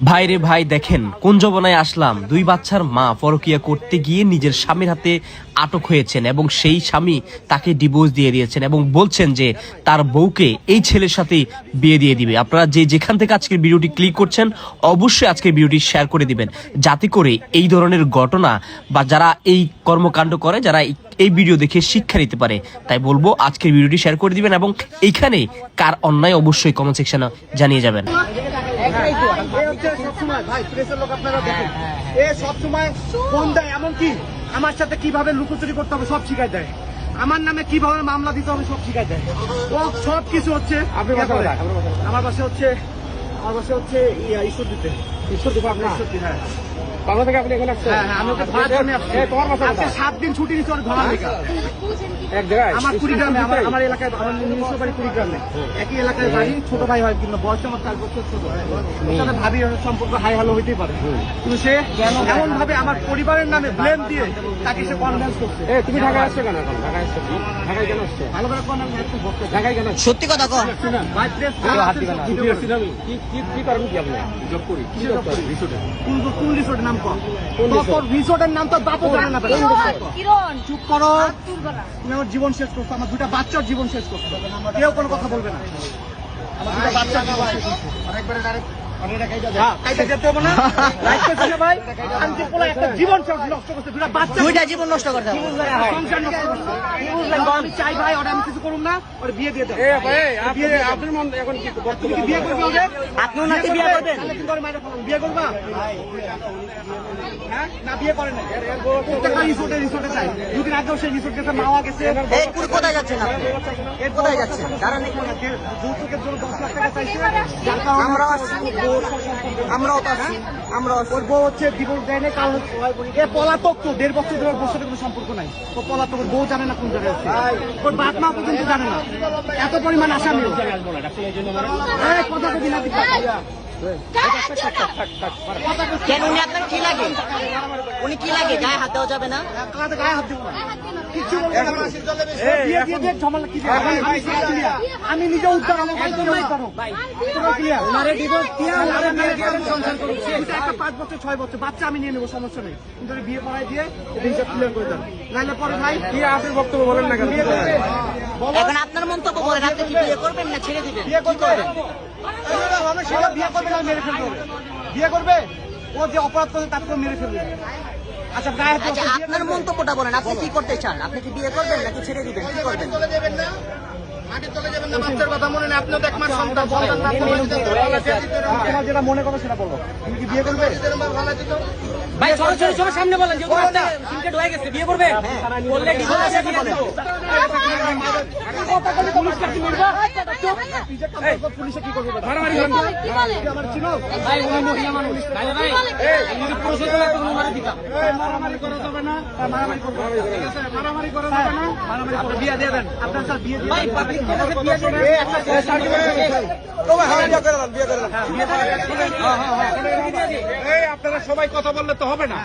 ভাই রে ভাই, দেখেন কোন জবনায় আসলাম। দুই বাচ্চার মা পরকিয়া করতে গিয়ে নিজের স্বামীর হাতে আটক হয়েছেন এবং সেই স্বামী তাকে ডিভোর্স দিয়ে দিয়েছেন এবং বলছেন যে তার বউকে এই ছেলের সাথে বিয়ে দিয়ে দিবে। আপনারা যে যেখান থেকে আজকের ভিডিওটি ক্লিক করছেন অবশ্যই আজকের ভিডিওটি শেয়ার করে দিবেন, যাতে করে এই ধরনের ঘটনা বা যারা এই কর্মকাণ্ড করে, যারা এই ভিডিও দেখে শিক্ষা নিতে পারে। তাই বলবো আজকের ভিডিওটি শেয়ার করে দিবেন এবং এইখানে কার অন্যায় অবশ্যই কমেন্ট সেকশনে জানিয়ে যাবেন। এমনকি আমার সাথে কিভাবে লুকোচুরি করতে হবে সব শিখাই দেয়, আমার নামে কিভাবে মামলা দিতে হবে সব শিখাই দেয়, ও সব কিছু হচ্ছে। আমার বাসা হচ্ছে ঈশ্বর দিতে আপনার। হ্যাঁ, বাংলা থেকে আপনি এখানে আসছেন? হ্যাঁ, আমি ওকে ভাড়া করে আসছি। তোমার বাসা কোথায়? 7 দিন ছুটি নিতে ওর ঘোরার লেগে। এক জায়গায় আমার কুড়িগ্রামে, আমার এলাকায়, আমার নিজস্ব বাড়ি কুড়িগ্রামে। একই এলাকায় বাড়ি, ছোট ভাই হয় কিন্তু বয়স আমার 4 বছর ছোট। ওর সাথে ভাবি সম্পর্ক হাই হ্যালো হইতেই পারে, কিন্তু সে এমন ভাবে আমার পরিবারের নামে ব্লেম দিয়ে তাকে সে কনভিন্স করছে। তুমি ঢাকায় আসছো কেন? এখন ঢাকায় আসছো, ঢাকায় কেন আসছো? ভালো করে ঢাকায় কেন? সত্যি কথা কন। ভাই প্রেস কি করেন কি আপনি? জব করি। কি জব করেন? রিসোর্টে। কোন রিসোর্টের নাম কর? তোর রিসোর্টের নাম তো বাপও জানে না। চুপ করো, তুমি আমার জীবন শেষ করছো, আমার 2টা বাচ্চার জীবন শেষ করছো, কেউ কোনো কথা বলবে না। আমার 2টা বাচ্চার জীবন শেষ করছো। দুইটা জীবন নষ্ট করতে হবে। আমি চাই ভাই ওরা আমি কিছু করুন না, ওর বিয়ে দিয়ে দেন। আপনার মন এখন কি তুমি কি বিয়ে করবে ওদের? আপনিও নাকি বিয়ে করবেন? বিয়ে করবা? হ্যাঁ, না বিয়ে করে না। প্রত্যেকটা রিসোর্টে চাই। 2 দিন আগেও সেই রিসোর্ট গেছে, মাওয়া গেছে। এই কোথায় যাচ্ছেন আপনি? এর কোথায় যাচ্ছেন? দাঁড়ান এখানে। যৌতুকের জন্য 10 লাখ টাকা চাইছে, যার কারণে আমরাও আসছি, আমরাও তো আসছি, আমরাও আসছি। ওর বউ হচ্ছে ডিভোর্স দেয় না, কারণ এ পলাতক তো, 1.5 বছর ধরে ওর বউর সাথে কোনো সম্পর্ক নাই। ও পলাতক, ওর বউ জানে না কোন জায়গায় আছে, ওর বাপ মা পর্যন্ত জানে না। এত পরিমাণ আসামি ও। এই কথা কবি না দিতে। কেন উনি আপনার কি লাগে? উনি কি লাগে? গায়ে হাত দেওয়া যাবে না? কাঁধে গায়ে হাত দিব না, কিচ্ছু বলবো না। বিয়ে দিয়ে দিয়ে ঝামেলা কি? আমি নিজে উদ্ধার, আমার ভাই নিজে উদ্ধার হোক। পুরো ক্লিয়ার। ওনারে ডিভোর্স দিয়ে ওনারে বিয়ে দিয়ে সংসার করছি। এটা একটা 5 বছর 6 বছর বাচ্চা আমি নিয়ে নেবো, সমস্যা নেই, কিন্তু বিয়ে পড়াই দিয়ে হিসাব ক্লিয়ার করে দেন। নাহলে পরে ভাই কি আপনি বক্তব্য বলেন না কেন? এখন আপনার মন্তব্য বলেন, আপনি কি বিয়ে করবেন না ছেড়ে দিবেন? বিয়ে করবে, সেটা বিয়ে করবে না মেরে ফেলবে। বিয়ে করবে, ও যে অপরাধ করবে তাকে মেরে ফেলবে। আচ্ছা গায়ে হাত আচ্ছা, আপনার মন্তব্যটা বলেন, আপনি কি করতে চান? আপনি কি বিয়ে করবেন নাকি ছেড়ে দিবেন? কি করবেন? তোমার যেটা মনে করো সেটা বলো। তুমি কি বিয়ে করবে? ভাই সরাসরি সামনে বলেন যে একটা ক্রিকেট হয়ে গেছে, বিয়ে করবে? বললে কি বলে সে বিয়ে করবে? পুলিশে কি করবে? মারামারি করেন না। আমার ছিল ভাই উনি মহিলা মানুষ, ভাই ভাই যদি পুরুষ হতো তো উনি মারা দিতাম। মারামারি করা যাবে না, মারামারি করবে না, ঠিক আছে? মারামারি করা যাবে না, মারামারি করে বিয়ে দিয়ে দেন। আপনার স্যার বিয়ে দিয়ে ভাই দেন। পাবলিক বিয়ে করে আপনারা সবাই কথা বললে তো হবে না।